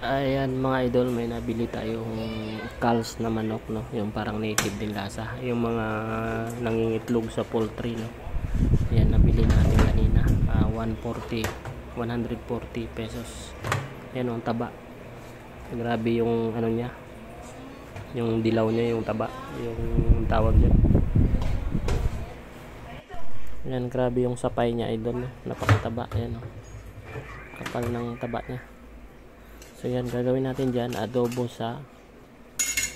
Ayan mga idol, may nabili tayong calves na manok, no? Yung parang native din lasa. Yung mga nangingitlog sa poultry, no? Ayan, nabili natin kanina. 140 pesos. Ayan, ang taba. Grabe yung ano niya. Yung dilaw niya, yung taba. Yung tawag niya. Ayan, grabe yung sapay niya, idol, no? Napakataba. Ayan, no? Kapal ng taba niya. So yan, gagawin natin dyan adobo sa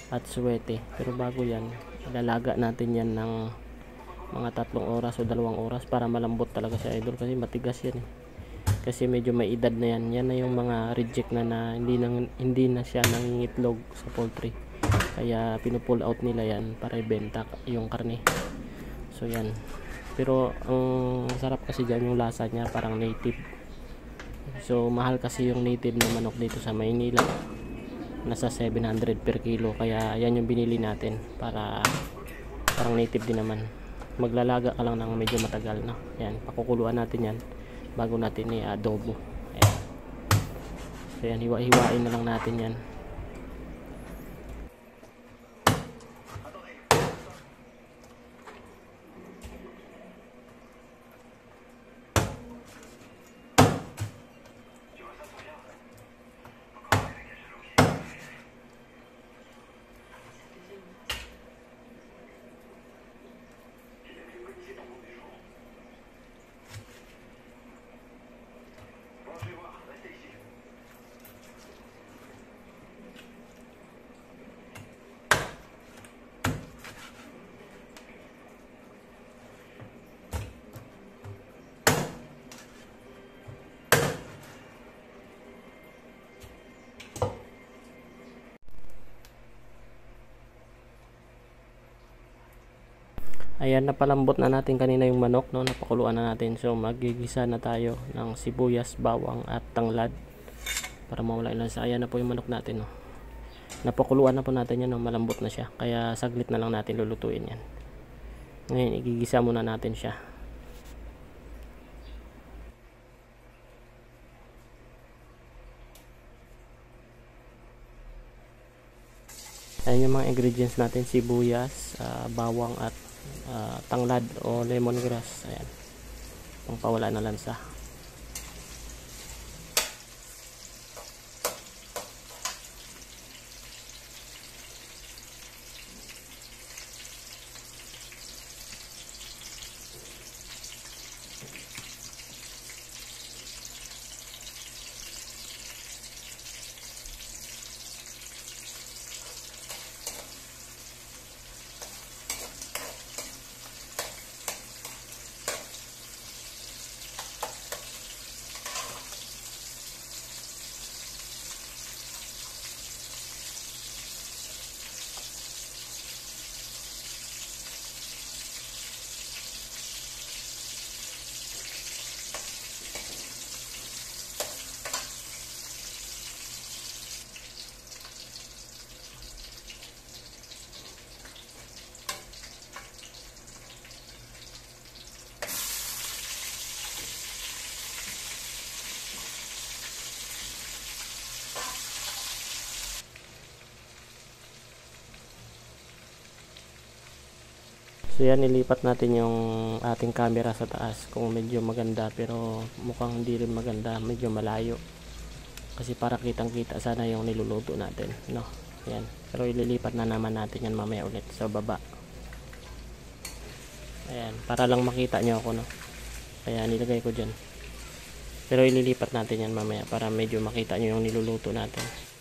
atsuete. Pero bago yan, ilalaga natin yan ng mga 3 oras o 2 oras para malambot talaga siya, idol, kasi matigas yan eh. Kasi medyo may edad na yan. Yan na yung mga reject na hindi na siya nangingitlog sa poultry. Kaya pinupull out nila yan para ibenta yung karne. So yan. Pero ang sarap kasi dyan yung lasa niya, parang native. So mahal kasi yung native na manok dito sa Maynila, nasa 700 per kilo, kaya yan yung binili natin para parang native din naman. Maglalaga ka lang ng medyo matagal, no? Yan, pakukuluan natin yan bago natin i-adobo. Ayan. So yan, hiwa-hiwain na lang natin yan. Ayan, napalambot na natin kanina yung manok, no? Napakuluan na natin. So magigisa na tayo ng sibuyas, bawang at tanglad para mawala yung lansa. Ayan na po yung manok natin, no? Napakuluan na po natin yan, no? Malambot na siya. Kaya saglit na lang natin lulutuin yan. Ngayon, igigisa muna natin siya. Ayan yung mga ingredients natin: sibuyas, bawang at tanglad o lemongrass. Ayan, pangpawala na lansa. So yan, nilipat natin yung ating camera sa taas kung medyo maganda, pero mukhang hindi rin maganda, medyo malayo. Kasi para kitang kita sana yung niluluto natin, no? Yan. Pero ililipat na naman natin yan mamaya ulit sa baba. Ayan, para lang makita nyo ako, no? Kaya nilagay ko dyan. Pero ililipat natin yan mamaya para medyo makita nyo yung niluluto natin.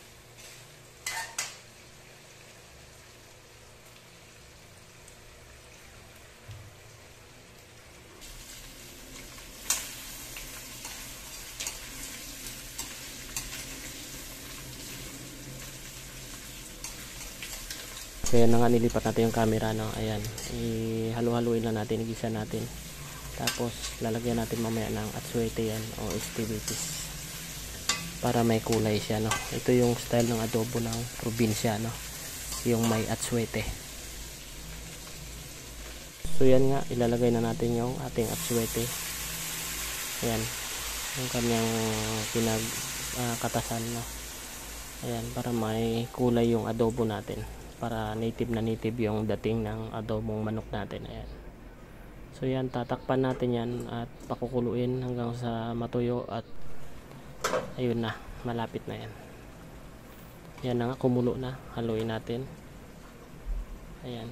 Kaya na nga nilipat natin yung camera, no? Ayan, ihalo-haluin lang natin, igisa natin. Tapos lalagyan natin mamaya ng atsuete yan o estivitis para may kulay siya, no? Ito yung style ng adobo ng probinsya, no? Yung may atsuete. So yan nga, ilalagay na natin yung ating atsuete. Ayan, yung kanyang pinagkatasan, no? Ayan, para may kulay yung adobo natin, para native na native yung dating ng adobong manok natin. Ayan. So yan, tatakpan natin yan at pakukuluin hanggang sa matuyo at ayun na, malapit na yan. Yan na nga, kumulo na. Haluin natin. Ayan.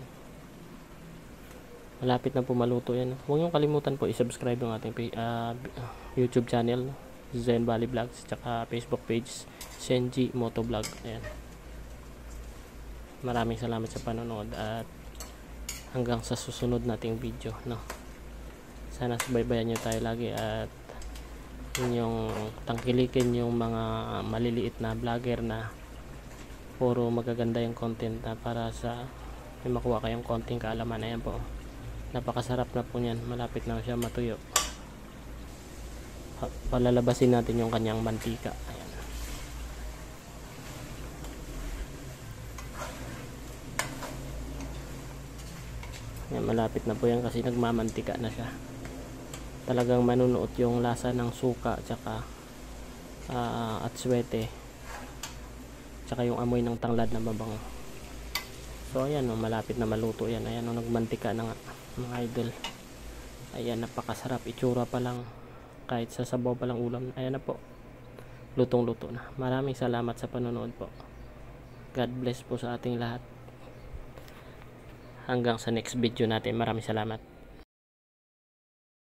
Malapit na pumaluto yan. Huwag niyong kalimutan po i-subscribe yung ating YouTube channel, Zen Valley Vlogs, tsaka Facebook page, Senji Moto Vlog. Ayan. Maraming salamat sa panonood at hanggang sa susunod nating video, no. Sana subaybayan nyo tayo lagi at inyong tangkilikin yung mga maliliit na vlogger na puro magaganda yung content na para sa may makuha kayong konting kaalaman. Ayan po, napakasarap na po niyan. Malapit na siya matuyo. Palalabasin natin yung kanyang mantika. Ayan. Ayan, malapit na po yan kasi nagmamantika na siya. Talagang manunuot yung lasa ng suka tsaka at swete, tsaka yung amoy ng tanglad na mabango. So ayan, malapit na maluto yan. Ayan, nagmantika na nga mga idol. Ayan, napakasarap. Itsura pa lang, kahit sa sabaw pa lang ulam, ayan na po, lutong luto na. Maraming salamat sa panonood po. God bless po sa ating lahat. Hanggang sa next video natin. Maraming salamat.